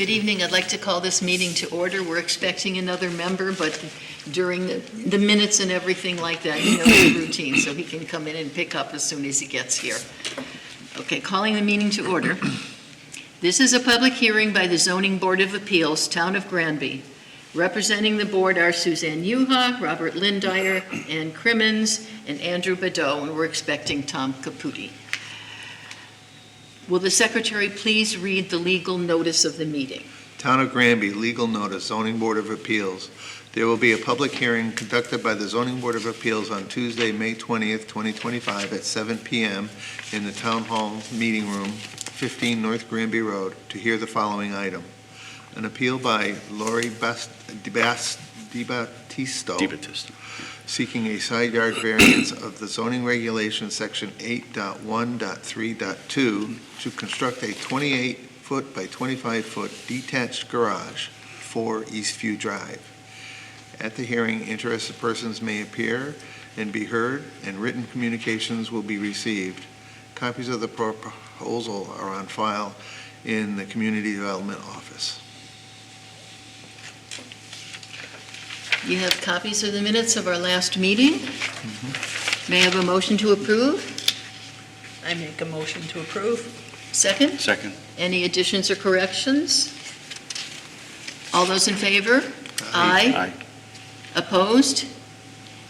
Good evening. I'd like to call this meeting to order. We're expecting another member, but during the minutes and everything like that, you know the routine, so he can come in and pick up as soon as he gets here. Okay, calling the meeting to order. This is a public hearing by the Zoning Board of Appeals, Town of Granby. Representing the board are Suzanne Yuha, Robert Lindire, Ann Crimmins, and Andrew Badeau, and we're expecting Tom Caputi. Will the secretary please read the legal notice of the meeting? Town of Granby, legal notice, Zoning Board of Appeals. There will be a public hearing conducted by the Zoning Board of Appeals on Tuesday, May 20th, 2025 at 7 p.m. in the Town Hall Meeting Room, 15 North Granby Road, to hear the following item. An appeal by Lori DiBattisto seeking a side yard variance of the zoning regulation section 8.1.3.2 to construct a 28-foot by 25-foot detached garage for Eastview Drive. At the hearing, interested persons may appear and be heard, and written communications will be received. Copies of the proposal are on file in the Community Development Office. You have copies of the minutes of our last meeting. May I have a motion to approve? I make a motion to approve. Second? Second. Any additions or corrections? All those in favor? Aye. Opposed?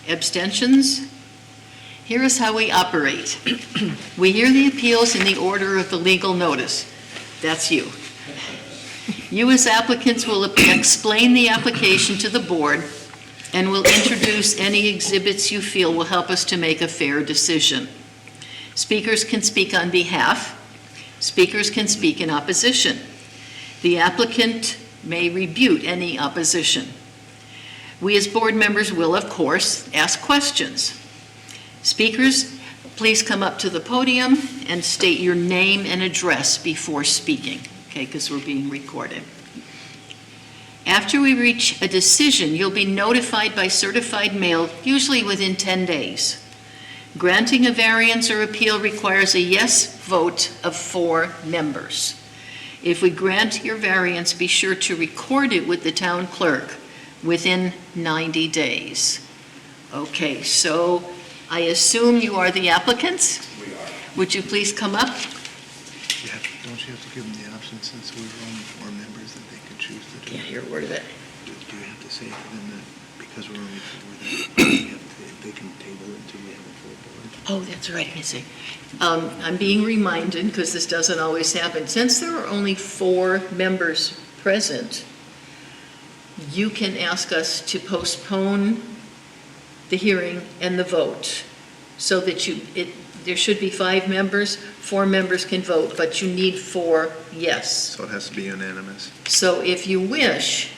Abstentions? Here is how we operate. We hear the appeals in the order of the legal notice. That's you. You as applicants will explain the application to the board and will introduce any exhibits you feel will help us to make a fair decision. Speakers can speak on behalf. Speakers can speak in opposition. The applicant may rebut any opposition. We as board members will, of course, ask questions. Speakers, please come up to the podium and state your name and address before speaking, okay, because we're being recorded. After we reach a decision, you'll be notified by certified mail, usually within 10 days. Granting a variance or appeal requires a yes vote of 4 members. If we grant your variance, be sure to record it with the town clerk within 90 days. Okay, so I assume you are the applicants? We are. Would you please come up? Yeah, don't you have to give them the option, since we're only 4 members, that they can choose to do Can't it? hear a word of it. Do you have to say to them that because we're only 4, that they can table it until we have a full board? Oh, that's right, I see. I'm being reminded, because this doesn't always happen, since there are only 4 members present, you can ask us to postpone the hearing and the vote, so that there should be 5 members, 4 members can vote, but you need 4 yes. So it has to be unanimous. So if you wish,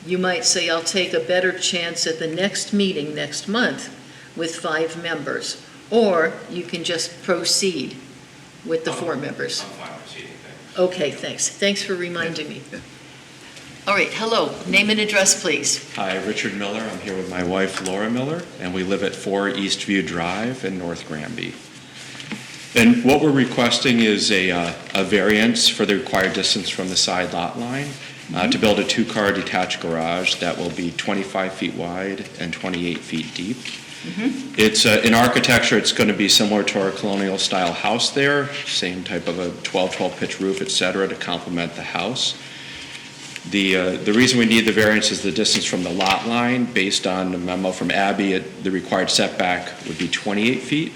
you might say, I'll take a better chance at the next meeting next month with 5 members. Or you can just proceed with the 4 members. I'm fine proceeding, thanks. Okay, thanks. Thanks for reminding me. All right, hello. Name and address, please. Hi, Richard Miller. I'm here with my wife, Laura Miller, and we live at 4 Eastview Drive in North Granby. And what we're requesting is a variance for the required distance from the side lot line to build a 2-car detached garage that will be 25 feet wide and 28 feet deep. It's in architecture, it's going to be similar to our colonial style house there, same type of a 12 pitch roof, et cetera, to complement the house. The reason we need the variance is the distance from the lot line. Based on the memo from Abby, the required setback would be 28 feet.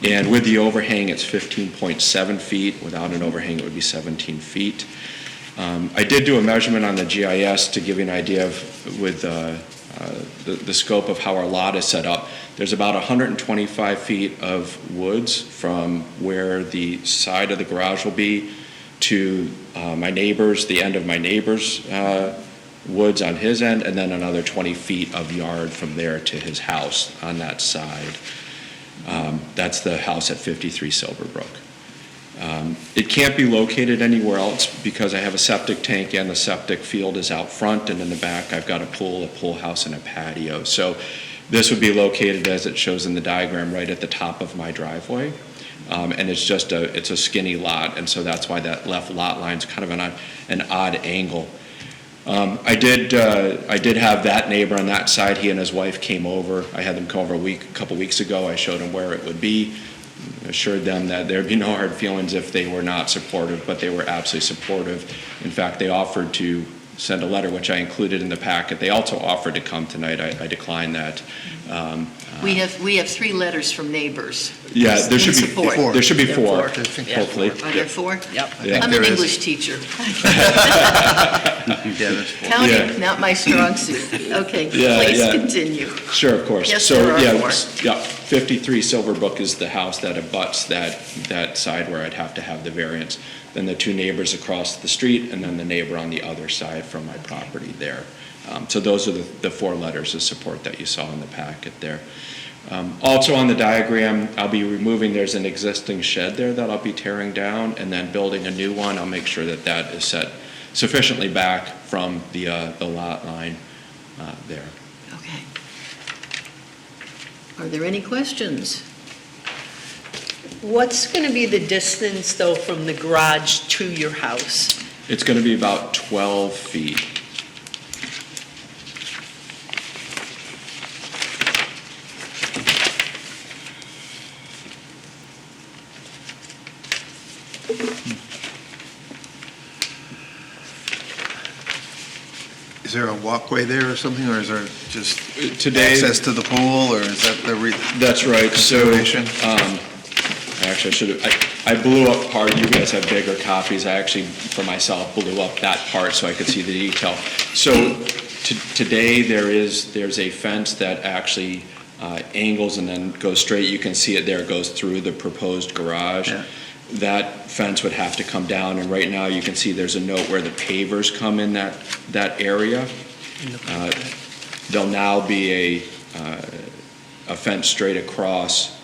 And with the overhang, it's 15.7 feet. Without an overhang, it would be 17 feet. I did do a measurement on the GIS to give you an idea of with the scope of how our lot is set up. There's about 125 feet of woods from where the side of the garage will be to my neighbor's, the end of my neighbor's woods on his end, and then another 20 feet of yard from there to his house on that side. That's the house at 53 Silverbrook. It can't be located anywhere else because I have a septic tank, and the septic field is out front, and in the back I've got a pool house, and a patio. So this would be located, as it shows in the diagram, right at the top of my driveway. and it's just it's a skinny lot, and so that's why that left lot line's kind of an odd angle. I did have that neighbor on that side. He and his wife came over. I had them come over a couple weeks ago. I showed them where it would be, assured them that there'd be no hard feelings if they were not supportive, but they were absolutely supportive. In fact, they offered to send a letter, which I included in the packet. They also offered to come tonight. I declined that. We have 3 letters from neighbors. Yeah, there should be support. four. There should be There four, are 4. hopefully. Are there 4? Yep. Yeah. I'm there an is. English teacher. Yeah, there's 4. Counting, not my strong suit. Okay, Yeah, please yeah. continue. Sure, of course. Yes, So, there are yeah, four. yeah, 53 Silverbrook is the house that abuts that side where I'd have to have the variance. Then the 2 neighbors across the street, and then the neighbor on the other side from my property there. So those are the 4 letters of support that you saw in the packet there. Also on the diagram, I'll be removing, there's an existing shed there that I'll be tearing down and then building a new one. I'll make sure that that is set sufficiently back from the lot line there. Okay. Are there any questions? What's going to be the distance, though, from the garage to your house? It's going to be about 12 feet. Is there a walkway there or something, or is there just Today, access to the pool, or is that the that's right. So, consideration? actually, I should have, I blew up part, you guys have bigger copies. I actually, for myself, blew up that part so I could see the detail. So, today, there's a fence that actually angles and then goes straight. You can see it there, it goes through the proposed garage. Yeah. That fence would have to come down, and right now, you can see there's a note where the pavers come in that area. There'll now be a fence straight across,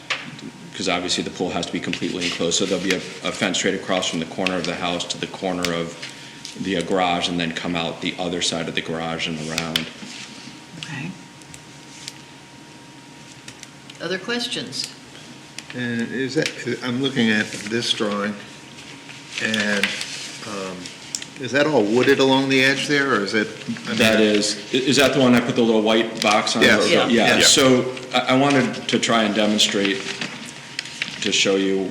because obviously the pool has to be completely enclosed, so there'll be a fence straight across from the corner of the house to the corner of the garage, and then come out the other side of the garage and around. Okay. Other questions? And is that, I'm looking at this drawing, and is that all wooded along the edge there, or is it? I mean, That is that the one I put the little white box on? Yes. Yeah. Yeah, Yeah. so I wanted to try and demonstrate, to show you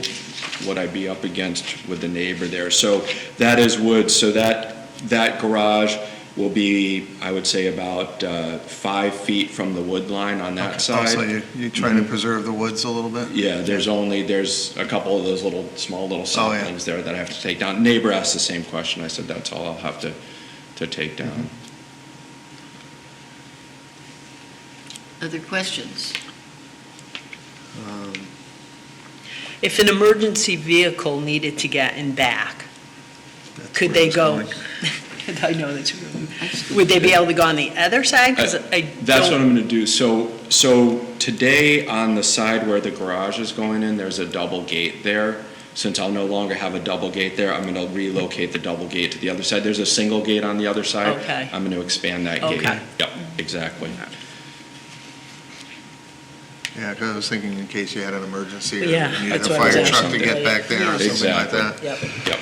what I'd be up against with the neighbor there. So that is wood, so that garage will be, I would say, about 5 feet from the wood line on that side. Also, you're trying to preserve the woods a little bit? Yeah, there's a couple of those small little Oh, yeah. saplings there that I have to take down. Neighbor asked the same question. I said, that's all I'll have to take down. Other questions? If an emergency vehicle needed to get in back, That's could where they it's go? going. I know that's, would they be able to go on the other side? 'Cause I That's what don't- I'm gonna do. So today, on the side where the garage is going in, there's a double gate there. Since I'll no longer have a double gate there, I'm gonna relocate the double gate to the other side. There's a single gate on the other side. Okay. I'm gonna expand that gate. Okay. Yep, exactly. Yeah, because I was thinking in case you had an emergency, or Yeah, you needed that's a what I was fire truck to asking. get back there, or something like Exactly. that. Yep. Yep.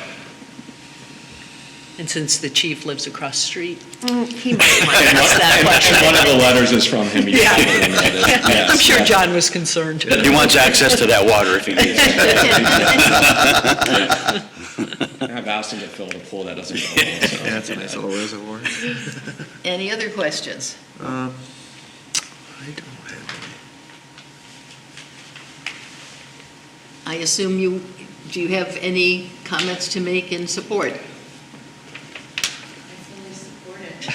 And since the chief lives across the street, he might want to ask that question. And one of the letters is from him. You Yeah. probably noticed. Yes. I'm sure John was concerned. He wants access to that water if he needs it. I've asked him to fill the pool, that doesn't go well. So. Yeah, it's a nice little reservoir. Any other questions? I don't have I assume do you have any comments to make in support?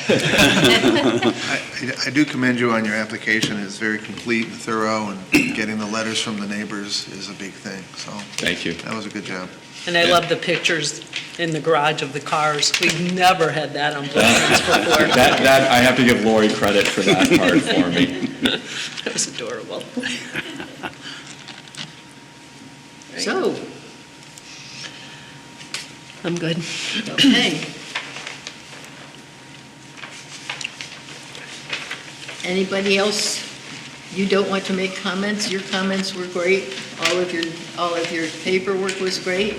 I do commend you on your application. It's very complete and thorough, and getting the letters from the neighbors is a big thing, so Thank you. that was a good job. And I love the pictures in the garage of the cars. We've never had that on plans before. That, I have to give Lori credit for that part for me. That was adorable. So, I'm good. okay. Anybody else You don't want to make comments? Your comments were great. All of your paperwork was great.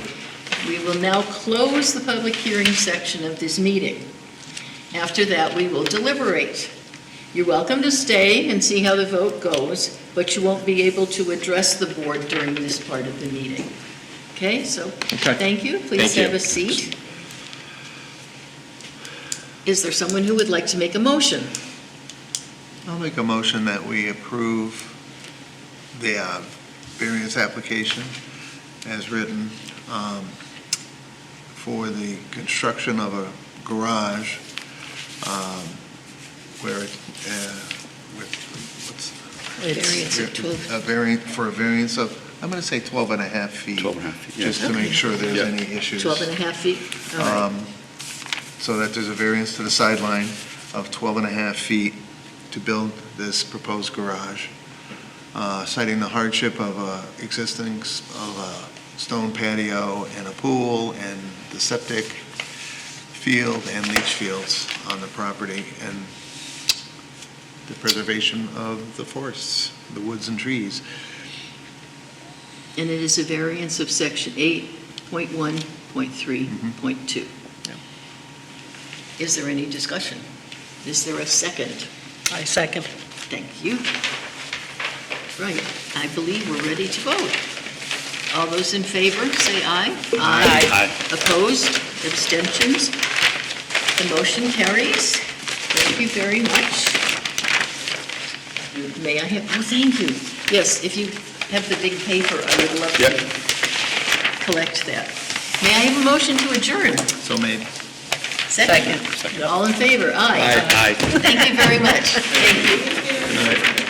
We will now close the public hearing section of this meeting. After that, we will deliberate. You're welcome to stay and see how the vote goes, but you won't be able to address the board during this part of the meeting. Okay, so Okay. thank you. Please Thank you. have a seat. Is there someone who would like to make a motion? I'll make a motion that we approve the variance application as written for the construction of a garage where it, Variance of 12. for a variance of, I'm going to say 12 and a half feet. 12 and a half feet, yeah. Just to make sure there's Yeah. any issues. 12 and a half feet? All right. So that there's a variance to the sideline of 12 and a half feet to build this proposed garage, citing the hardship of of a stone patio and a pool and the septic field and leach fields on the property, and the preservation of the forests, the woods and trees. And it is a variance of section 8.1.3.2. Is there any discussion? Is there a second? I second. Thank you. Right, I believe we're ready to vote. All those in favor, say aye. Aye. Opposed? Abstentions? The motion carries. Thank you very much. May I have, oh, thank you. Yes, if you have the big paper, I would love Yep. to collect that. May I have a motion to adjourn? So made. Second. Second. All in favor? Aye. Aye. Thank you very much. Thank you. Good night.